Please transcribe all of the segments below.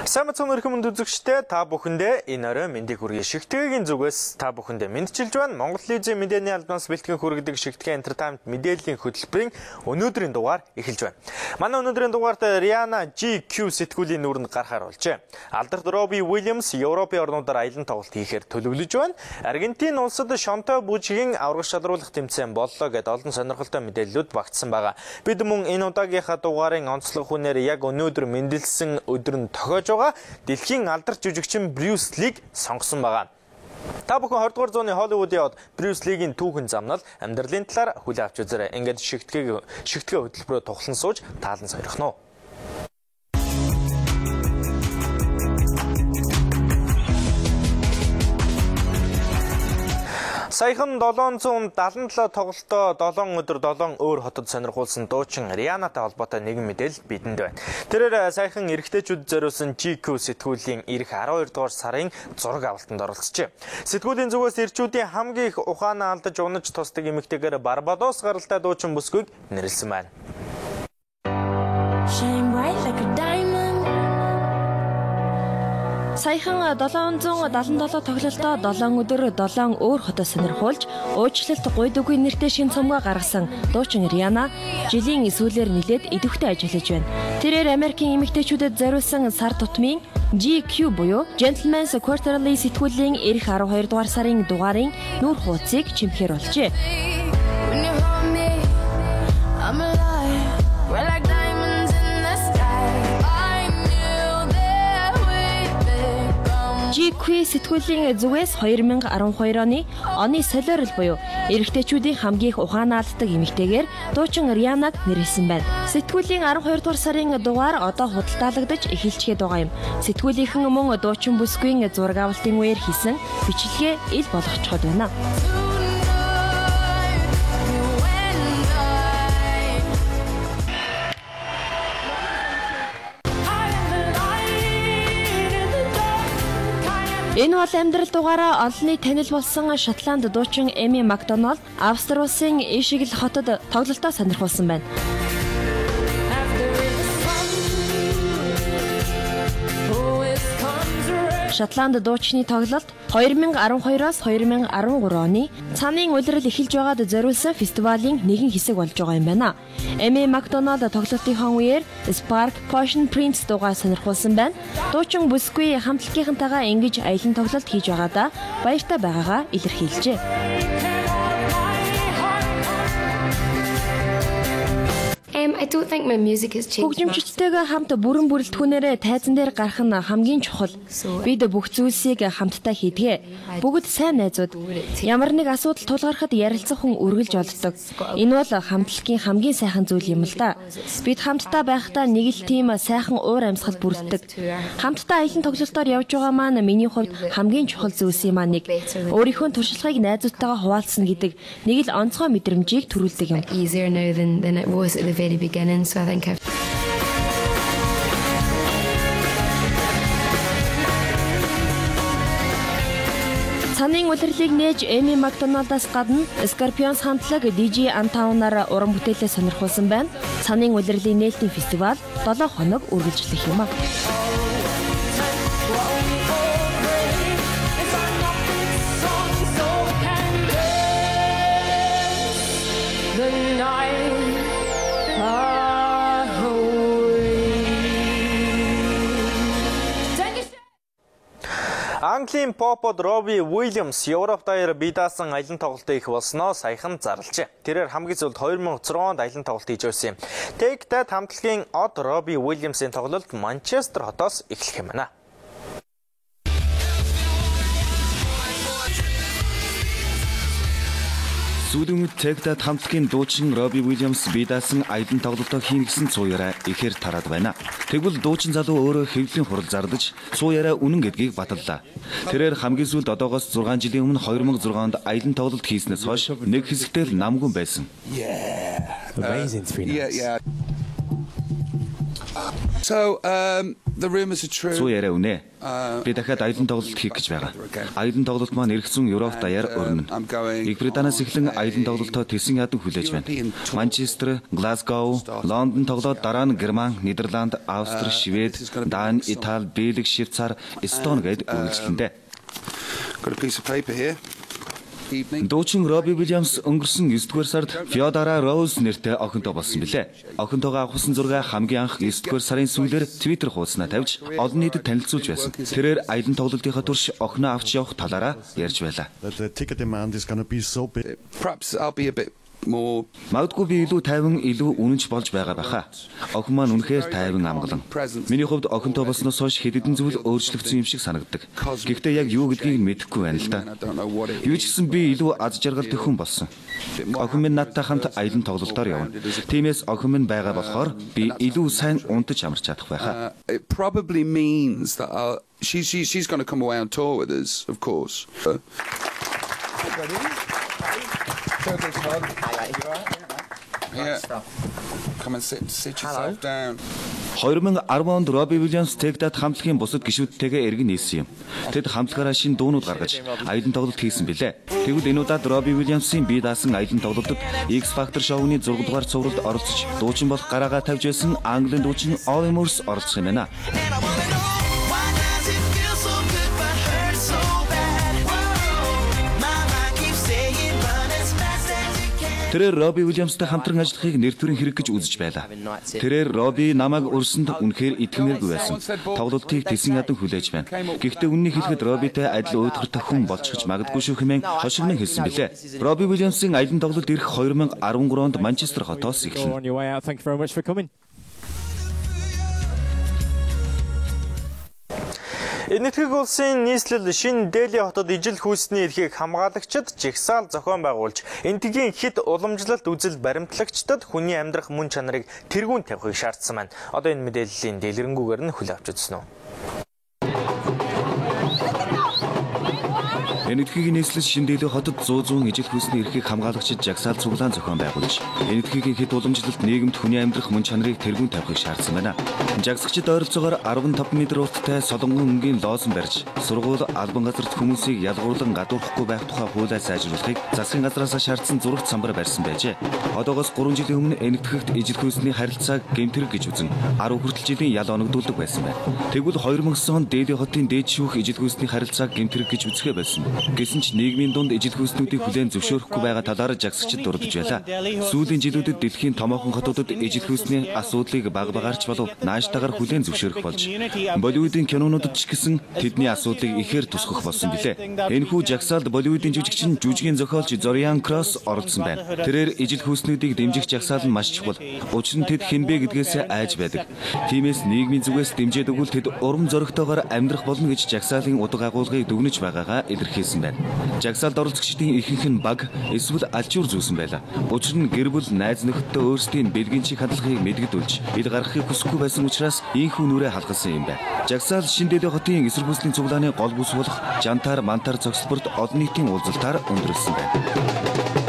Сайн мэцэн өрхөмөнд үзэгчтэй та бүхэндээ энэ орой мэндийг хүргэе. Шигтгэгийн зүгээс та бүхэндээ мэдчилж байна. Монгол Телевизийн мэдээний албанаас бэлтгэн хүргэдэг Шигтгэн Entertainment мэдээллийн хөтөлбөрийн өнөөдрийн дугаар эхэлж байна. Манай өнөөдрийн дугаарт Rihanna GQ сэтгүүлийн нүүрэнд гарахаар болжээ. Алдарт Robbie Williams Европын орнуудаар аялан тоглолт хийхээр төлөвлөж байна. Аргентин улсад шонтой бүжгийн аврагч шалруулах тэмцээн боллоо гэдээ олон сонирхолтой мэдээллүүд багтсан байгаа. Бид мөн энэ удаагийнхаа дугаарын онцлог хүнээр яг өнөөдөр мэндэлсэн өдөр нь тохиож байгаа дэлхийн алдарт жүжигчин Брюс Лиг сонгосон байгаа. Та бүхэн 20 дугаар зууны Холливуудын од Брюс Лигийн түүхэн замнал амьдралын талаар хүлээн авч үзээрэй. Ингээд шигтгэн хөтөлбөрөөр тухлан сууж таалан сойрох нь. Саяхан 777 тоглолтоо 7 өдөр 7 өөр хотод сонирхуулсан дуучин Rihannaтай холбоотой нэгэн мэдээлэл бидэнд байна. Тэрээр саяхан эрэгтэйчүүд зориулсан GQ сэтгүүлийн ирэх 12 дугаар сарын зураг авалтанд оролцжээ. Сэтгүүлийн зүгээс ирчүүдийн хамгийн их ухаанаа алдаж унаж тусдаг эмэгтэйгээр Барбадос гаралтай дуучин бүсгүйг нэрлсэн байна. Саяхан 777 тоглолтоо 7 өдөр 7 өөр хотод сонирхуулж, уучлалт гуйдаггүй нэртэй шин цомгоо гаргасан дуучин Rihanna жилийн сүүлээр нэлээд идэвхтэй ажиллаж байна. Тэрээр Америкийн эмэгтэйчүүдэд зориулсан сар тутмын GQ буюу Gentleman's Quarterly сэтгүүлийн ирэх 12 дугаар сарын дугаарын нүүр хуудсыг чимхээр болжээ. GQ сэтгүүлийн зүгээс 2012 оны солиорол буюу эрэгтэйчүүдийн хамгийн их ухаанаа алддаг эмэгтэйгээр дуучин Rihanna-г нэрлсэн байна. Сэтгүүлийн 12 дугаар сарын дугаар одоо худалдаалагдаж эхэлчихэд байгаа юм. Сэтгүүлийнхэн мөн дуучин бүсгүйн зураг авалтын үеэр хийсэн бичлэгээ ил болгочиход байна. Энэ бол амьдрал дугаараа олонний танил болсон Шотланд дуучин Эми Макдоналд Австри улсын Ишигл хотод тоглолтоо сонирхуулсан байна. Шотланд дуучны тоглолт 2012-оос 2013 оны цаанын улирал эхэлж байгаад зориулсан фестивалийн нэгэн хэсэг болж байгаа юм байна. Эми Макдоналд тоглолтынхон үеэр Spark Potion Prince дуугаар сонирхуулсан байна. Дуучин бүсгүй хамтлагийнхантайгаа ингэж аялан тоглолт хийж байгаадаа баяртай байгаагаа илэрхийлжээ. Хөгжимчдтэйгээ хамт бүрэн бүрэлдэхүүнээрээ тайзан дээр гарах нь хамгийн чухал. Бид бүх зүйлсийг хамтдаа хийдгээ. Бүгд сайн найзууд. Ямар нэг асуудал тулгархад ярилцах хүн үргэлж олддог. Энэ бол хамтлагийн хамгийн сайхан зүйл юм л да. Бид хамтдаа байхдаа нэг л тийм сайхан уур амьсгал бүрддэг. Хамтдаа аялан тоглолтоор явж байгаа маань миний хувьд хамгийн чухал зүйлс юм аа нэг. Өөрийнхөө туршлагыг найзуудтайгаа хуваалцсан гэдэг нэг л онцгой мэдрэмжийг төрүүлдэг юм. So I think Цанын улирлыг нээж Эми Макдоналдаас гадна Scorpions хамтлаг DJ Antown-аар уран бүтээлээ сонирхуулсан байна. Цанын улирлын нээлтийн фестивал 7 хоног үргэлжлэх юм а. Английн попод Robbie Williams Европ даяар бие даасан аялан тоглолтоо их болсноо саяхан зарлжээ. Тэрээр хамгийн зөвд 2006 онд аялан тоглолт хийж байсан юм. Take That хамтлагийн од Robbie Williams-ийн тоглолт Манчестер хотоос эхлэх юм байна. Сүүлийн үед Take That хамтлагийн дуучин Robbie Williams бие даасан аялан тоглолтоо хийнэ гэсэн цууяраа ихээр тараад байна. Тэгвэл дуучин залуу өөрөө хэвлэлийн хурал зардаж цууяраа үнэн гэдгийг баталлаа. Тэрээр хамгийн сүүлд одоогоос 6 жилийн өмнө 2006 онд аялан тоглолт хийснээс хойш нэг хэсэгтэй л намгүй байсан. Amazing. So Суу яриа үнэ. Би дахиад аялан тоглолт хийх гэж байгаа. Аялан тоглолт маань эх зүүн Европ даяар өрнө. Их Британаас эхлэн аялан тоглолтоо Тэсэн ядан хүлээж байна. Манчестер, Глазгоу, Лондон тоглоод дараа нь Герман, Нидерланд, Австри, Швед, Дани, Итали, Бельги, Швейцар, Эстони гээд үргэлжлэндэ. Дуучин Робби Уильямс өнгөрсөн 9-р сард Феодора Роуз нэртэй охинтой болсон билээ. Охинтойгоо авахсан зураг хамгийн анх 9-р сарын сүүлээр Twitter хуудаснаа тавьж олон нийтэд танилцуулж байсан. Тэрээр аялан тоглолтынхаа турш охиноо авч явах талаараа ярьж байлаа. Магадгүй би илүү тайван, илүү үнэнч болж байгаа баха. Охин маань үнэхээр тайван амгалан. Миний хувьд охинтой болсноос хойш хэд хэдэн зүйл өөрчлөгдсөн юм шиг санагддаг. Гэхдээ яг юу гэдгийг мэдэхгүй байна л да. Юу ч гэсэн би илүү аз жаргалтай хүн болсон. Охин минь надтай хамт аялан тоглолтоор явна. Тиймээс охин минь байгаа болохоор би илүү сайн унтаж амарч чадах байхаа. It probably means that she's going to come away on tour with us, of course. Yeah. Come and sit yourself down. 2010 онд Робби Уильямс Тегдад хамтлагийн бусад гишүүдтэйгээ эргэн нийлсэн юм. Тэд хамтлагаараа шинэ дуунууд гаргаж аялан тоглолт хийсэн билээ. Тэгвэл энэ удаад Робби Уильямсын бие даасан аялан тоглолтод X Factor шоуны 6 дугаар цувралд оролцож дуучин болох гараагаа тавьж байсан Английн дуучин Olly Murs оролцох юм байна. Тэрээр Робби Уильямстай хамтран ажиллахыг нэр төрийн хэрэг гэж үзэж байлаа. Тэрээр Робби намайг өрсөнд үнэхээр итгэмээргүй байсан. Тоглолтыг Тэсэн ядан хүлээж байна. Гэхдээ үннийг хэлэхэд Роббитэй адил уйдгартай хүн болчихж магадгүй шүү хэмээн хошигнон хэлсэн билээ. Робби Уильямсын аялан тоглолт ирэх 2013 онд Манчестер хотоос эхэлнэ. Энэтхэг улсын нийслэл шинэ Дели хотод ижил хүйсний эрхийг хамгаалагчид жагсаал зохион байгуулж, энэтхэгийн хэд уламжлалт үзэл баримтлагчдад хүний амьдрах мөн чанарыг тэргүүн тавихыг шаардсан байна. Одоо энэ мэдээллийн дэлгэрэнгүйгээр нь хүлээн авч үзсэн үү? Энэтхэгийн нийслэл шинэ Дели хотод 100 ижил хүйсний эрхийг хамгаалагчид жагсаал цуглаан зохион байгуулж, энэтхэгийн хэд уламжлалт нийгэмд хүний амьдрах мөн чанарыг тэргүүн тавихыг шаардсан байна. Жагсагчид ойролцоогоор 15 м урттай солонгон өнгийн лоосон барьж, сургууль, албан газарт хүмүүсийг ялгуурлан гадуурхахгүй байх тухай хуулиа сайжруулахыг засгийн газраас шаардсан зурагт самбар барьсан байжээ. Одоогоос 3 жилийн өмнө энэтхэгт ижил хүйсний харилцааг гэмтэрэг гэж үзэн 10 хүртэл жилийн ял оногдуулдаг байсан байна. Тэгвэл 2009 онд Дели хотын дээд шүүх ижил хүйсний харилцааг гэмтэрэг гэж үзэхээ болсон. Гэсэн ч нийгмийн дунд ижил хүйснүүдийг хүлээн зөвшөөрөхгүй байгаа талаар жагсагчид дурдж байлаа. Сүүлийн жилүүдэд дэлхийн томоохон хотуудад ижил хүйсний асуудлыг баг багаарч болов наашдаагаар хүлээн зөвшөөрөх болж, Болливуудын кинонуудад ч гэсэн тэдний асуудлыг ихээр тусгах болсон билээ. Энэхүү жагсаалд Болливуудын жүжигчин жүжигийн зохиолч Зориан Кросс оролцсон байна. Тэрээр ижил хүйснүүдийг дэмжих жагсаал нь маш чухал. Учир нь тэд хинбэ гэдгээс айж байдаг. Тиймээс нийгмийн зүгээс дэмжиж өгвөл тэд урам зоригтойгоор амьдрах болно гэж жагсаалын удаг агуулгыг дүгнэж байгаагаа илэрхийлсэн байна. Жагсаалд оролцогчдын ихэнх нь баг эсвэл алчуур зүүсэн байлаа. Учир нь гэр бүл, найз нөхөдтэй өөрсдийн бэлгийн чиг хандлагыг мэдгэдүүлж, ил гаргахыг хүсэхгүй байсан учраас ийхүү нүрээ халахсан юм байна. Жагсаал шинэ Дели хотын эсрэг хүслийн цуглааны гол бүс болох Жантаар, Мантаар цогцлборд олон нийтийн уулзалтаар өндөрлсөн байна.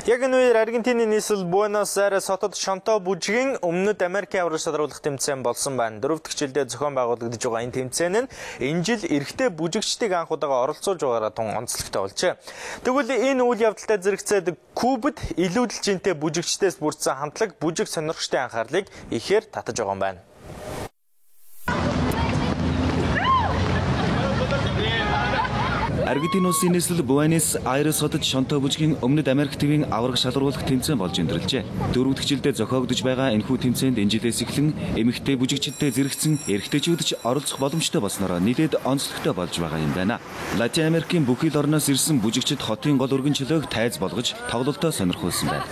Яг энэ үеэр Аргентины нийслэл Буэнос Айрес хотод шонтоо бүжгийн Өмнөд Америкийн аврагч шалруулах тэмцээн болсон байна. 4 дахь жилдээ зохион байгуулагдаж байгаа энэ тэмцээн нь энэ жил эрэгтэй бүжигчдийг анх удаага оролцуулж байгаараа тун онцлогтой болжээ. Тэгвэл энэ үйл явдалтай зэрэгцээд Кубад илүүдэл жинтэй бүжигчдээс бүрдсэн хамтлаг бүжиг сонирхчдын анхаарлыг ихээр татаж байгаа юм байна. Аргентин улсын нийслэл Буэнос Айрес хотод шонтоо бүжгийн Өмнөд Америк твийн авраг шалруулах тэмцээн болж өндөрлжээ. 4 дахь жилдээ зохиогдож байгаа энэхүү тэмцээнд энэ жилээс эхлэн эмэгтэй бүжигчдтэй зэрэгцэн эрэгтэйчүүд ч оролцох боломжтой болсноор нийтэд онцлогтой болж байгаа юм байна. Латин Америкийн бүх ил орноос ирсэн бүжигчид хотын гол өргөнчлөөг тайз болгож тоглолтоо сонирхуулсан байна.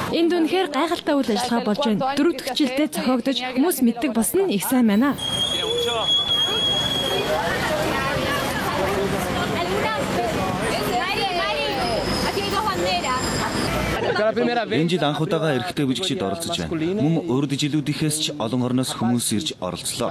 Энд үнэхээр гайхалтай үйл ажиллагаа болж байна. 4 дахь жилдээ зохиогдож хүмүүс мэддэг болсон нь их сайн байна. Энэ жил анх удаага эрэгтэй бүжигчид оролцож байна. Мөн урд жилүүдийнхээс ч олон орноос хүмүүс ирж оролцлоо.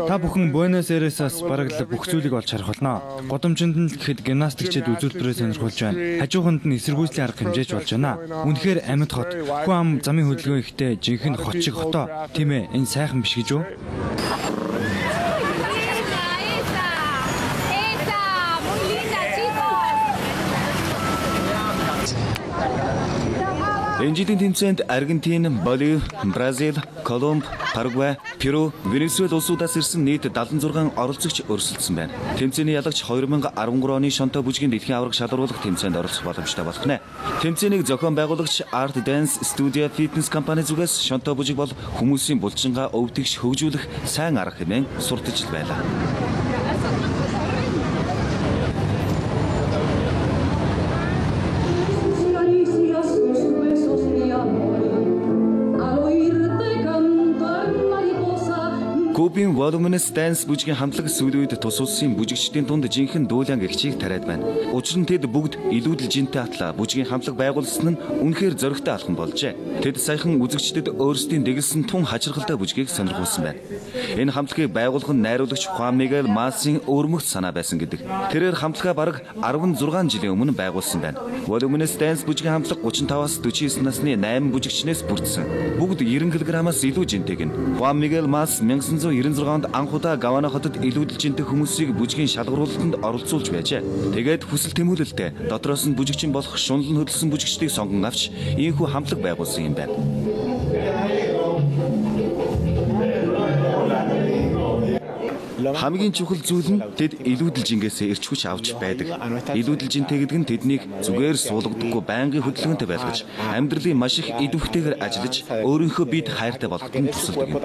Та бүхэн Буэнос Айресаас бараг л бүх зүйлийг олж харах болно. Годомчинд нь л гэхэд гимнастикчид үзүүлбэрээ сонирхолж байна. Хажууханд нь эсэргүүцлийн арга хэмжээч болж байна. Үнэхээр амьд хот. Хүн ам замын хөдөлгөөн ихтэй жинхэнэ хот шиг хотоо. Тийм ээ, энэ сайхан биш гэж үү? Энэ жилийн тэмцээнд Аргентин, Боливи, Бразил, Колумб, Парагвай, Перу, Венесуэл улсуудаас ирсэн нийт 76 оролцогч өрсөлдсөн байна. Тэмцээний ялагч 2013 оны Шонто бүжгийн дэлхийн аварга шалгаруулах тэмцээнд оролцох боломжтой болох нэ. Тэмцээнийг зохион байгуулагч Art Dance Studio Fitness компани зүгээс Шонто бүжиг бол хүмүүсийн булчингаа өвдөгч хөгжүүлэх сайн арга хэмээн сурталчил байлаа. Кубын Voluminous Dance бүжгийн хамтлаг сүүлийн үед тус улсын бүжигчдийн дунд жинхэнэ дуулаан гэгчийг тариад байна. Учир нь тэд бүгд илүүдэл жинтэй атла бүжгийн хамтлаг байгуулсан нь үнэхээр зоригтой алхам болжээ. Тэд саяхан үзэгчдэд өөрсдийн дэглэсэн тун хачирхалтай бүжгийг сонирхуулсан байна. Энэ хамтлагийг байгуулах нь найруулагч Juan Miguel Mas-ийн өрмөгт санаа байсан гэдэг. Тэрээр хамтлагаа бараг 16 жилийн өмнө байгуулсан байна. Voluminous Dance бүжгийн хамтлаг 35-аас 49 насны 8 бүжигчнээс бүрдсэн. Бүгд 90 кг-аас илүү жинтэйг нь. Juan Miguel Mas 1996 онд анх удаа Гавана хотод илүүдэл жинтэй хүмүүсийг бүжгийн шалгаруулалтанд оролцуулж байжээ. Тэгээд хүсэл тэмүүлэлтэд дотроос нь бүжигчин болох шунал нь хөдөлсөн бүжигчдийг сонгон авч ийхүү хамтлаг байгуулсан юм байна. Хамгийн чухал зүйл нь тэд илүүдэл жингээсээ ирч хүч авч байдаг. Илүүдэл жинтэй гэдэг нь тэднийг зүгээр суулгадаггүй байнгын хөдөлгөөнтэй байлгаж, амьдралын маш их идэвхтэйгээр ажиллаж, өөрийнхөө биед хайртай болгоход нь тусалдаг юм.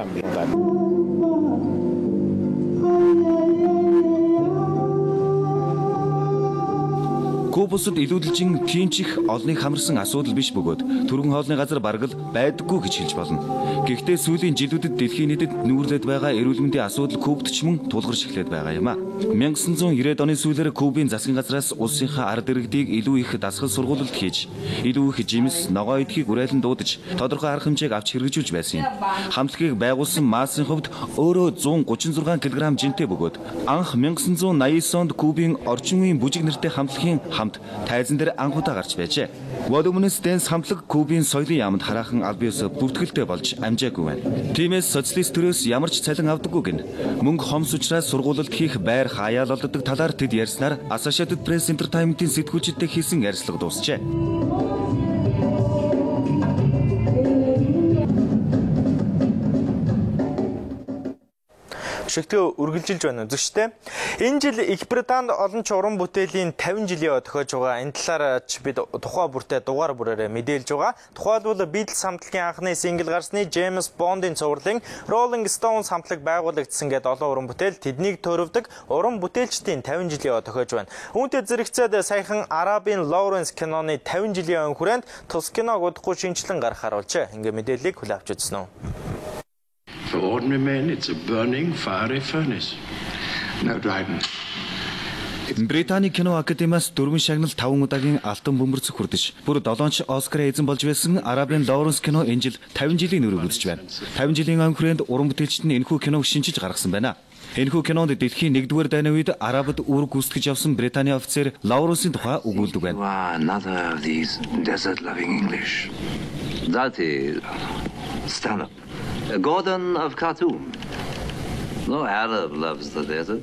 Кубусд илүүдэлжин тийнчих олныг хамарсан асуудал биш бөгөөд түргэн хоолны газар бараг л байдаггүй гэж хэлж болно. Гэхдээ сүүлийн жилүүдэд дэлхийн нийтэд нүүрлээд байгаа эрүүл мэндийн асуудал Кубд ч мөн тулгарч эхлээд байгаа юм а. 1990-ад оны сүүлээр Кубын засгийн газраас улсынхаа ард иргэдийг илүү их дасгал сургуулилт хийж, илүү их жимс, ногоо идэхийг уриалан дуудаж, тодорхой арга хэмжээг авч хэрэгжүүлж байсан юм. Хамтлагийг байгуулсан Масын хувьд өөрөө 136 кг жинтэй бөгөөд анх 1989 онд Кубын орчин үеийн бүжиг нэртэй хамтлагийн тайзан дээр анх удаа гарч байжээ. Voluminous Dance хамтлаг Кубын соёлын яамд хараахан аль биесээ бүртгэлтэй болж амжаагүй байна. Тиймээс социалист төрөөс ямар ч цалин авдаггүй гин. Мөнгө хомс учраас сургуулилт хийх байр хаяал олддог талаар тэд ярьснаар Associated Press Entertainment-ийн сэтгүүлчидтэй хийсэн ярилцлага дуусчээ. Шигтгэл үргэлжилж байна үзэгчтэй. Энэ жил Их Британд олон ч уран бүтээлийн 50 жилийн тохиож байгаа. Энэ талаар бид тухай бүртээ дугаар бүрээрээ мэдээлж байгаа. Тухайлбал Beatles хамтлагийн анхны сингл гарсны James Bond-ийн цувралын Rolling Stones хамтлаг байгуулагдсан гэдэг олон уран бүтээл тэднийг төрөвдөг уран бүтээлчдийн 50 жилийн тохиож байна. Үүнтэй зэрэгцээд саяхан Арабын Lawrence киноны 50 жилийн хүрээнд тус киног удахгүй шинжилэн гаргахаар болжээ. Ингээ мэдээллийг хүлээн авч үзсэн үү? For ordinary men, it's a burning, fiery furnace. No Dryden. Британий кино академиас 4 шагнал 5 удаагийн алтан бөмбөрцөг хүрдэж, бүр 7 Оскар эзэн болж байсан Арабын Lawrence кино энэ жил 50 жилийн нүүрийг үзэж байна. 50 жилийн хүрээнд уран бүтээлчид нь энэхүү киног шинжиж гаргасан байна. Энэхүү кинонд дэлхийн 1-р дайны үед Арабад үүрэг гүйцэтгэж явсан Британий офицер Lawrence-ийн тухай өгүүлдэг байна. Another of these desert-loving English. That is Stanhope. Gordon of Khartoum. No Arab loves the desert.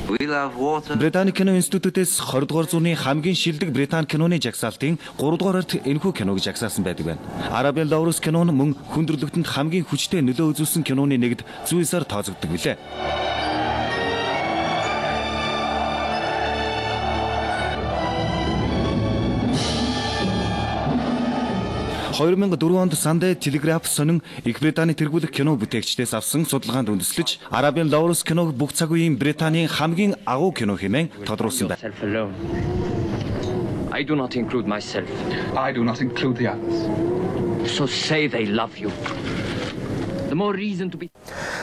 We love water. Британий кино институтээс 20-р зууны хамгийн шилдэг Британи киноны жагсаалтын 3-дугаарт энэхүү киног жагсаасан байдаг байна. Арабын Lawrence кино нь мөн хүндрэлтэнд хамгийн хүчтэй нөлөө үзүүлсэн киноны нэгд зүйсээр тооцогддог билээ. 2004 онд Sunday Telegraph сонин Их Британий тэргүүлэх кино бүтээгчдээс авсан судалгаанд үндэслэж Арабын Lawrence киног бүх цаг үеийн Британий хамгийн агуу кино хэмээн тодруулсан байна. I do not include myself. I do not include the others. So say they love you. The more reason to be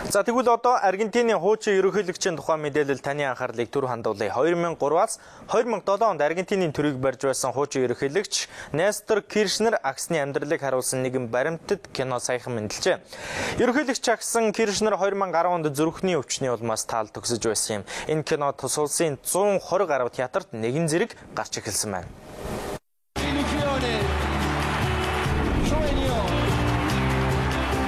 За тэгвэл одоо Аргентины хуучин ерөнхийлөгчийн тухай мэдээлэл таны анхаарлыг түр хандуулъя. 2003-аас 2007 онд Аргентинийн төрийг барьж байсан хуучин ерөнхийлөгч Нестор Киршнер агсны амьдралыг харуулсан нэгэн баримтат кино саяхан мэндэлжээ. Ерөнхийлөгч агсан Киршнер 2010 онд зүрхний өвчний улмаас таал төгсөж байсан юм. Энэ кино тус улсын 120 гаруй театрт нэгэн зэрэг гарч эхэлсэн байна.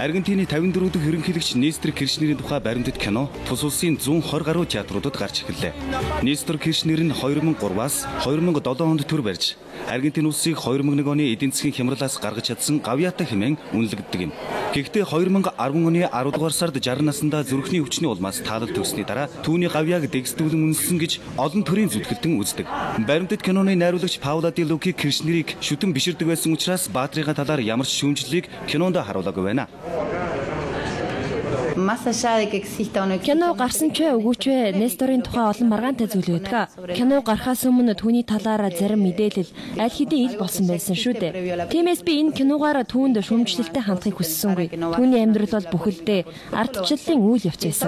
Аргентины 54 дахь ерөнхийлөгч Нестор Киршнерийн тухай баримтат кино тус улсын 120 гаруй театруудад гарч эхэллээ. Нестор Киршнер нь 2003-аас 2007 онд төр барьж, Аргентин улсыг 2001 оны эдийн засгийн хямралаас гаргаж чадсан Гавьята хэмээн үнэлэгддэг юм. Гэхдээ 2010 оны 10 дугаар сард 60 наснда зүрхний өвчний улмаас таалал төгссөний дараа түүний Гавьяаг дэгсдүүлэн үнэлсэн гэж олон төрийн зүтгэлтэн үздэг. Баримтат киноны найруулагч Паула Ди Луки Киршнерийг шүтэн биширдэг байсан учраас баатрийн талаар ямар ч шүүмжлэлийг кинонд харуулаагүй байна. Кино гарсан ч үгүйч Несторын тухай олон маргаантай зүйл байдаг. Кино гарахаас өмнө түүний талаар зарим мэдээлэл аль хэдийн ил болсон байсан шүү дээ. Тиймээс би энэ киногаар түүнд шүүмжлэлтэй хандахыг хүссэнгүй. Түүний амьдрал бол бүхэлдээ ардчлалын үйл явц байсан.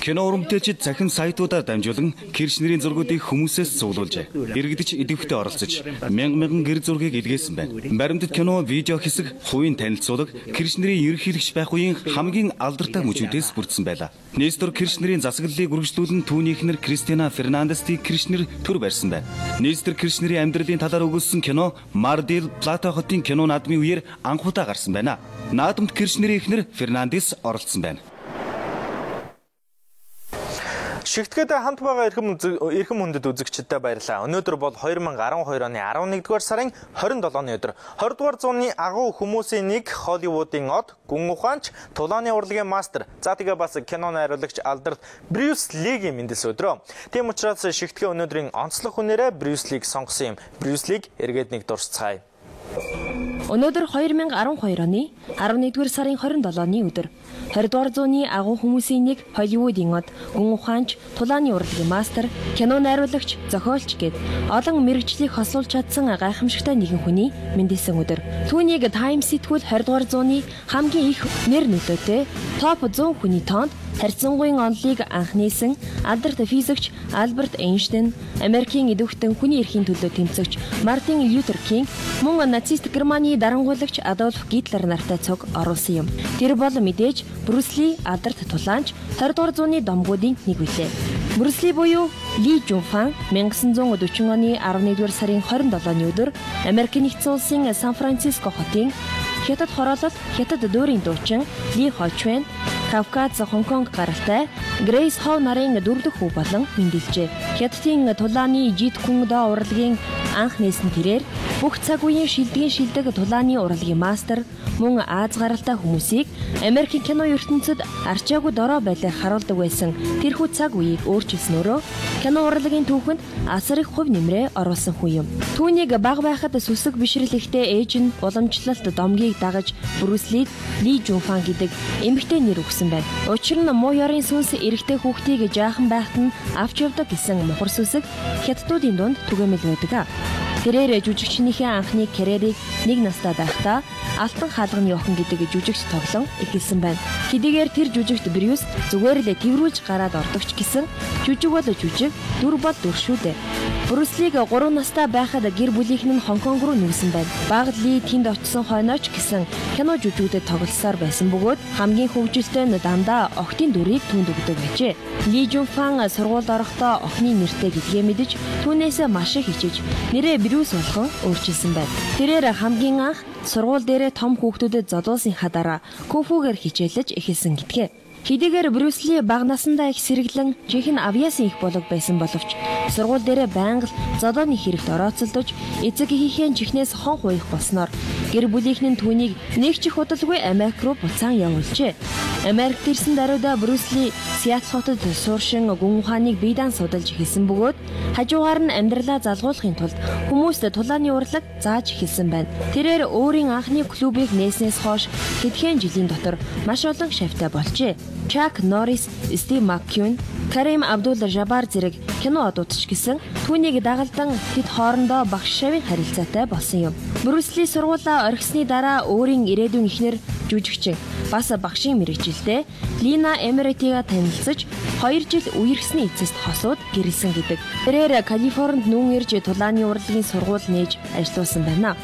Кино урамтайчид захин сайтуудаар дамжуулан Киршнерийн зургуудыг хүмүүсээс цуглуулжээ. Иргэдэж идэвхтэй оролцож мянган гэр зургийг илгээсэн байна. Баримтат кино видео хэсэг хувийн танилцуулга Киршнерийн ерөнхийлөгч байх үеийн хамгийн алдартай мужуудаас бүрдсэн байлаа. Нестор Киршнерийн засаглалыг үргэлжлүүлэн түүний эхнэр Кристина Фернандес Ди Киршнер төр барьсан байна. Нестор Киршнерийн амьдралын талаар өгүүлсэн кино Мар дел Плата хотын кино наадмын үеэр анхудаа гарсан байна. Наадамд Киршнерийн эхнэр Фернандес оролцсон байна. Шигтгэд хамт байгаа эрхэм хүндэт үзэгчдтэй баярлалаа. Өнөөдөр бол 2012 оны 11-р сарын 27-ны өдөр. 20-р зууны агуу хүмүүсийн нэг Холливуудын од, гүн ухаанч, тулааны урлагийн мастер. За тэгээ бас кино найруулагч алдарт Брюс Лигийн мэндэлс өдрөө. Тийм учраас шигтгэн өнөөдрийн онцлог хүнээрээ Брюс Лиг сонгосон юм. Брюс Лиг эргээд нэг дурсцгаая. Өнөөдөр 2012 оны 11-р сарын 27-ны өдөр. 20-р зууны агуу хүмүүсийн нэг Холливуудын од, гүн ухаанч, тулааны урлагийн мастер, кино найруулагч, зохиолч гээд олон мэргэжлийг хослуулж чадсан гайхамшигтай нэгэн хүний мэндэлсэн өдөр. Түүнийг Time сэтгүүл 20-р зууны хамгийн их нэр нөлөөтэй топ 100 хүний тоонд харьцангуйн онолыг анх нээсэн алдарт физикч Альберт Эйнштейн, Америкийн идэвхтэн хүний эрхийн төлөө тэмцэгч Мартин Лютер Кинг, мөн нацист Германы дарангуйлагч Адольф Гитлер нартай цог оруулсан юм. Тэр бол мэдээж Брюс Ли алдарт тулаанч 20-р зууны домгуудын нэг билээ. Брюс Ли буюу Ли Жунфан 1940 оны 11-р сарын 27-ны өдөр Америк нэгдсэн улсын Сан Франциско хотын Хятад хороолол Хятад дуурийн дуучин Ли Хочвэн, Кавказ, Хонконг гаралтай Грейс Хоу нарын 4 дахь хүү болон мэндэлжээ. Хятадын тулааны Жит Кун До урлагийн анх нээсэн тэрээр бүх цаг үеийн шилдэг тулааны урлагийн мастер мөн Аз гаралтай хүмүүсийг Америкийн кино ертөнцид арчаагүй дорой байлаар харуулдаг байсан. Тэрхүү цаг үеийг өөрчилснөөрөө кино урлагийн түүхэнд асар их хувь нэмрээ оруулсан хүн юм. Түүнийг баг байхад сүсэг бишрэл ихтэй ээж нь уламжлалт домгийг дагаж Брюс Ли Жунфан гэдэг эмэгтэй нэр өгсөн байна. Учир нь муу ёрын сүнс эрэгтэй хүүхдийг жаахан байхад нь авч явдаг гэсэн мухар сүсэг хятадуудын дунд түгээмэл байдаг. Тэрээр жүжигчнийхээ анхны карьерийг 1 настай байхдаа Алтан хаалганы охин гэдэг жүжигч тоглон эхэлсэн байна. Хэдийгээр тэр жүжигт Брюс зүгээр л тэрвүүлж гараад ордогч гэсэн жүжиг бол жүжиг, дүр бол дүр шүү дээ. Брюс Лиг 3 настай байхад гэр бүлийнх нь Хонконг руу нүүсэн байна. Бага Ли тэнд очсон хойноч гэсэн кино жүжигүүдэд тоглосоор байсан бөгөөд хамгийн хөгжилтэй нь дандаа охтын дүрийг түнд өгдөг байжээ. Ли Жунфан сургуульд орохдоо охины нэртэй гэдгээ мэдэж түүнээс маш их хичээж нэрээ Брюс болгон өөрчилсөн байна. Тэрээр хамгийн анх сургууль дээрээ том хүүхдүүдэд зодуулсынхаа дараа кунфугээр хичээлж эхэлсэн гэдгээ. Хэдийгээр Брюс Ли бага насндаа их сэргэлэн жинхэнэ авьяасын их болог байсан боловч сургууль дээрээ байнга зодооны хэрэгт орооцолдож эцэг эхийнхээ чихнээс хон хуйх болсноор гэр бүлийнх нь түүнийг нэг ч их удалгүй Америк руу буцаан явуулжээ. Америкт ирсэн даруйда Брюс Ли Сиэтл хотод сууршин гүн ухааныг бие даан судалж эхэлсэн бөгөөд хажуугаар нь амьдралаа залгуулахын тулд хүмүүст тулааны урлаг зааж эхэлсэн байна. Тэрээр өөрийн анхны клубыг нээснээс хойш хэдхэн жилийн дотор маш олон шавьтай болжээ. Чак Норрис, Стив Маккюн, Карим Абдул Жабар зэрэг кино одуудч гэсэн түүнийг дагалдан хэд хоорондоо багш шавийн харилцаатай болсон юм. Брюс Ли сургуулаа орхисны дараа өөрийн ирээдүйн эхнэр жүжигчин бас багшийн мэрэгжилдээ Лина Эмеретига танилцж 2 жил үерхсний эцэст хосууд гэрэлсэн гэдэг. Тэрээр Калифорнид нүүн ирж тулааны урлагийн сургууль нээж ажилласан байна.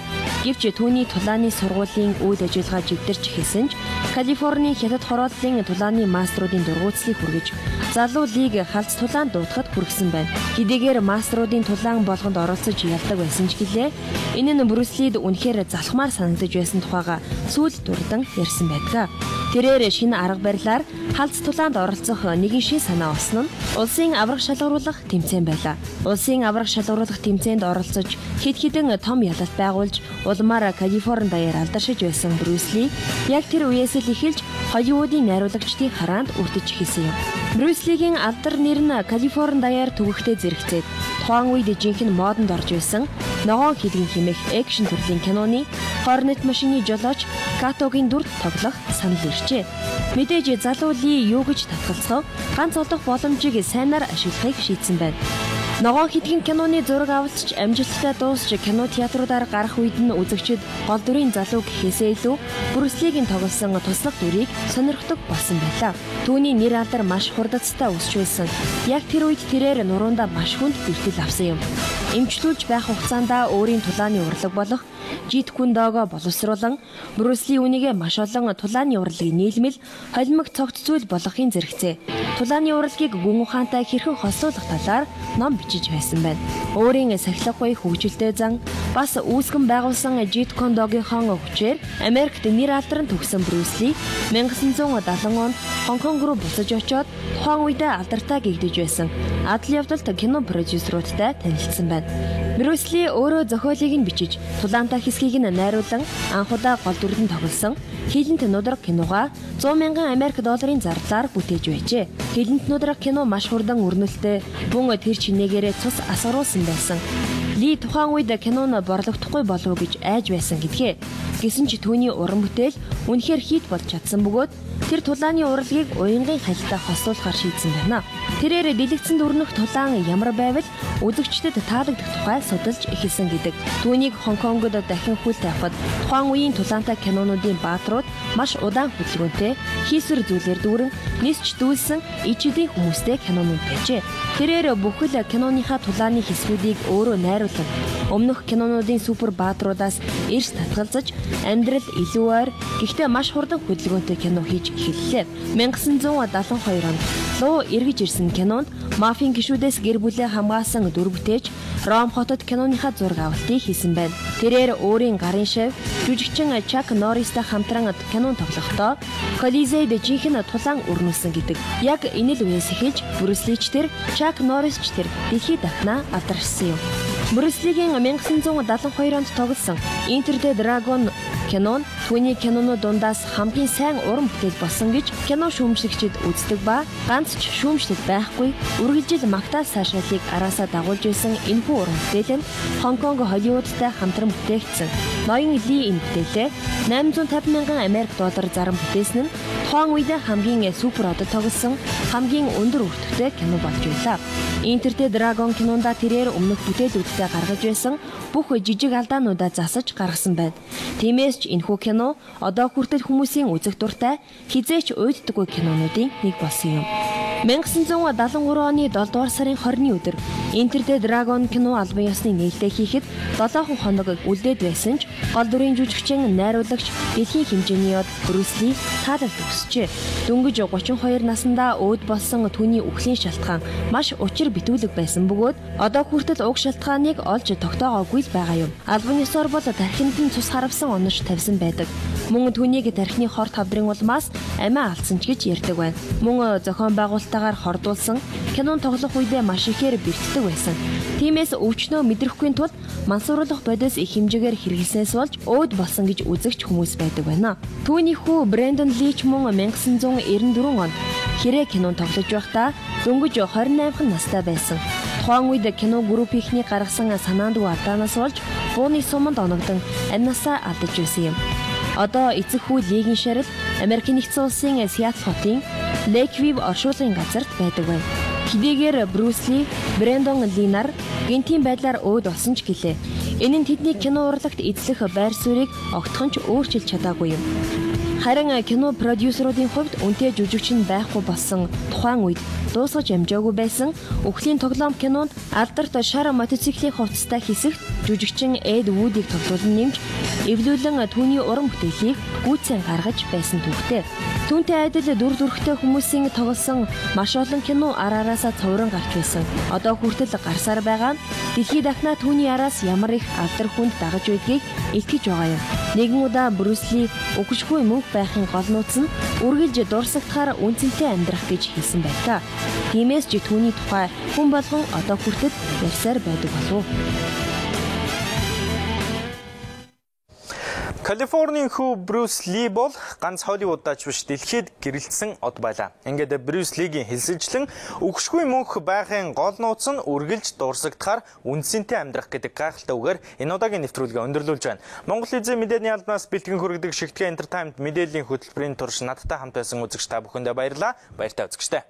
Гэвч түүний тулааны сургуулийн үйл ажиллагаа живдэрч эхэлсэн ч Калифорний хятад хорооллын тулааны мастеруудын дургуутслыг хүргэж залуу лиг халц тулаанд дуутахад хүргэсэн байна. Хэдийгээр мастеруудын тулаан болгонд оролцож ялдаг байсан ч гэлээ энэ нь Брюс Лид үнэхээр залхмаар санагдаж байсан тухайга сүүлд дурдан ярьсан байдаг. Тэрээр шинэ арга барилаар халц тулаанд оролцох нэгэн шин санаа олсон нь улсын аврах шалгаруулах тэмцээн байлаа. Улсын аврах шалгаруулах тэмцээнд оролцож хэд хэдэн том ялалт байгуулж улмаар Калифорни даяар алдаршиж байсан Брюс Ли яг тэр үеэс л эхэлж Холливуудын найруулагчдын хараанд өртөж эхэлсэн юм. Брюс Лигийн алдар нэр нь Калифорни даяар төвөгтэй зэрэгцээд тухайн үед жинхэнэ модонд орж байсан ногоон хилгэн хэмээх экшн төрлийн киноны Hornet машины жолооч Катогийн дүрд тоглох санал иржээ. Мэдээж залуу Ли юу гэж татгалцах ганц олох боломжийг сайнаар ашиглахыг шийдсэн байна. Ногоон хилгэн киноны зураг авалцч амжилттай дуусч кино театруудаар гарах үед нь үзэгчид гол дүрийн залуу гэхээсээ илүү Брюс Лигийн тоглосон туслах дүрийг сонирхдог болсон байлаа. Түүний нэр алдар маш хурдцтай өсч байсан. Яг тэр үед тэрээр нуруундаа маш хүнд бэртэл авсан юм. Эмчлүүлж байх хугацаанд өөрийн тулааны урлаг болох Жит Кундого боловсруулан Брюс Ли үнийгээ маш олон тулааны урлагийг нийлмэл холимог цогц зүйл болгохын зэрэгцээ. Тулааны урлагийг гүн ухаантай хэрхэн хослуулах талаар ном бичиж байсан байна. Өөрийн сахилгагүй хөгжилтэй зан бас үүсгэн байгуулсан Жит Кундогийнхоо хүчээр Америкт нэр алдарн төгсөн Брюс Ли 1970 онд Хонконг руу буцаж очоод тухайн үедээ алдартай гэгдэж байсан адал явдалт кино продюсеруудтай танилцсан байна. Брюс Ли өөрөө зохиолыг нь бичиж тулаантай хэсгийг нь найруулан анх удаа гол дүрдэн тоглосон Хилэнт нудраг киногаа 100 мянган Америк долларын зарлаар бүтээж байжээ. Хилэнт нудраг кино маш хурдан өрнөлттэй бүн тэр чинээгээрээ цус асгаруулсан байсан. Ли тухайн үед кинон борлогдохгүй болов уу гэж айж байсан гэдгээ. Гэсэн ч түүний уран бүтээл үнэхээр хит болж чадсан бөгөөд тэр тулааны урлагийг уянгийн хайлтаа хослуулахар шийдсэн байна. Тэрээр дэлгэцэн дүрнөх тулаан ямар байвал үзэгчдэд таалагдах тухай судалж эхэлсэн гэдэг. Түүнийг Хонконгод дахин хүл тавихад тухайн үеийн тулаантай кинонуудын бааtruуд маш удаан хөдөлгөөнтэй хийсвэр зүйлээр дүүрэн нисч дүүлсэн ичидийн хүмүүстэй кинонууд байжээ. Тэрээр бүхэл киноныхаа тулааны хэсгүүдийг өөрөө найруулсан. Өмнөх кинонуудын супер бааtruудаас эрс татгалзаж амьдрал илүү ойр гэхдээ маш хурдан хөдөлгөөнтэй кино хийж эхэллээ. 1972 онд луу эргэж ирсэн кинонд мафийн гишүүдээс гэр бүлээ хамгаалсан дүр бүтээж Ром хотод киноныхаа зураг авалтыг хийсэн байна. Тэрээр өөрийн гарын шав жүжигчин Чак Норристай хамтран кинон тоглохдоо Колизейд жинхэнэ тулаан өрнүүлсэн гэдэг. Яг энэ л үеэс эхэлж Брюс Ли ч тэр Чак Норрис ч тэр дэлхийд дахна алдаршсан юм. Брюс Лигийн 1972 онд тоглосон Enter the Dragon кинон түүний кинонууд дундаас хамгийн сайн уран бүтээл болсон гэж кино шүүмжлэгчид үздэг ба ганц ч шүүмжлэл байхгүй үргэлжил магтаал сайшаалыг араасаа дагуулж байсан энэхүү уран бүтээл нь Хонконг Холливуудтай хамтран бүтээгдсэн. Ноён Ли энэ бүтээлээ 850 мянган Америк доллар заран бүтээсэн нь тухайн үед хамгийн супер одод тоглосон хамгийн өндөр өртөгтэй кино болж байлаа. Enter the Dragon кинонда тэрээр өмнөх бүтээлүүдтэй гаргаж байсан бүх жижиг алдаануудаа засаж гаргасан байна. Тиймээс ч энэхүү кино одоо хүртэл хүмүүсийн үзэх дуртай хизээч уйддаггүй кинонуудын нэг болсон юм. 1973 оны 7 дугаар сарын 20-ны өдөр Enter the Dragon кино албан ёсны нээлттэй хийхэд 7 хоног үлдээд байсан ч гол дүрийн жүжигчин найруулагч дэлхийн хэмжээний од Брюс Ли таалалд өгсөжээ. Дөнгөж 32 наснда өөд болсон түүний үхлийн шалтгаан маш учир битүүлэг байсан бөгөөд одоо хүртэл уг шалтгааныг олж тогтоогоогүй л байгаа юм. Албан ёсоор бол тархинд цус харавсан онош тавьсан байдаг. Мөн түүнийг тархины хор тавдрын улмаас амиа алдсан ч гэж ярьдаг байна. Мөн зохион байгуулалтаагаар хордуулсан кинон тоглох үедээ маш ихээр бэртдэг байсан. Тиймээс өвчнөө мэдрэхгүй тулд мансууруулах бодис их хэмжээгээр хэрэглэснээс болж өөд болсон гэж үзэгч хүмүүс байдаг байна. Түүний хүү Брэндон Ли ч мөн 1994 онд хэрэг кинон тоглож байхдаа дөнгөж 28 настай байсан. Тухайн үед кино группийнхний гаргасан санаандгүй алдаанаас болж бууны суманд оногдсон амнасаа алдаж байсан юм. Одоо эцэг хүү Лигийн шарил Америк нэгдсэн улсын Сиэтл хотын Лейквью оршуулгын газарт байдаг байна. Хэдийгээр Брюс Ли, Брэндон Ли нар гинтийн байдлаар өөд болсон ч гэлээ. Энэ нь тэдний кино урлагт эзлэх байр суурийг огтхон ч өөрчилж чадаагүй юм. Харин кино продюсеруудын хувьд үнэтэй жүжигчин байхгүй болсон тухайн үед дуусгаж амжаагүй байсан Өхлийн тоглоом кинонд алдарт шар мотоциклийн хувцастай хэсэгт жүжигчин Эд Вудийг тоглуулан нэмж эвлүүлэн түүний уран бүтээлийг гүйцэн гаргаж байсан түүхтэй. Түүнтэй адил дүр төрхтэй хүмүүсийн тоглосон маш олон кино араараасаа цоврон гарч байсан. Одоо хүртэл гарсаар байгаа нь дэлхийд дахна түүний араас ямар их алдар хүнд дагаж байдгийг илтгэж байгаа юм. Нэгэн удаа Брюс Ли өгшгүй мөнх байхын гол нууц нь үргэлж дурсагтахаар үнцэнтэй амьдрах гэж хэлсэн байлаа. Тиймээс ч түүний тухай хүн болгон одоо хүртэл ярьсаар байдаг болов. Калифорнийн хүү Брюс Ли бол ганц Холливуудаач биш дэлхийд гэрэлтсэн од байлаа. Ингээд Брюс Лигийн хэлсэнчлэн өгшгүй мөнх байхын гол нууц нь үргэлж дурсагдахаар үнцэнтэй амьдрах гэдэг гайхалтай үгээр энэ удаагийн нэвтрүүлгээ өндөрлүүлж байна. Монгол Эзэн мэдээний албанаас бэлтгэн хүргэдэг Шигтгэн Entertainment мэдээллийн хөтөлбөрийн турш надтай хамт байсан үзэгч та бүхэндээ баярлалаа. Баяртай үзэгчтэй.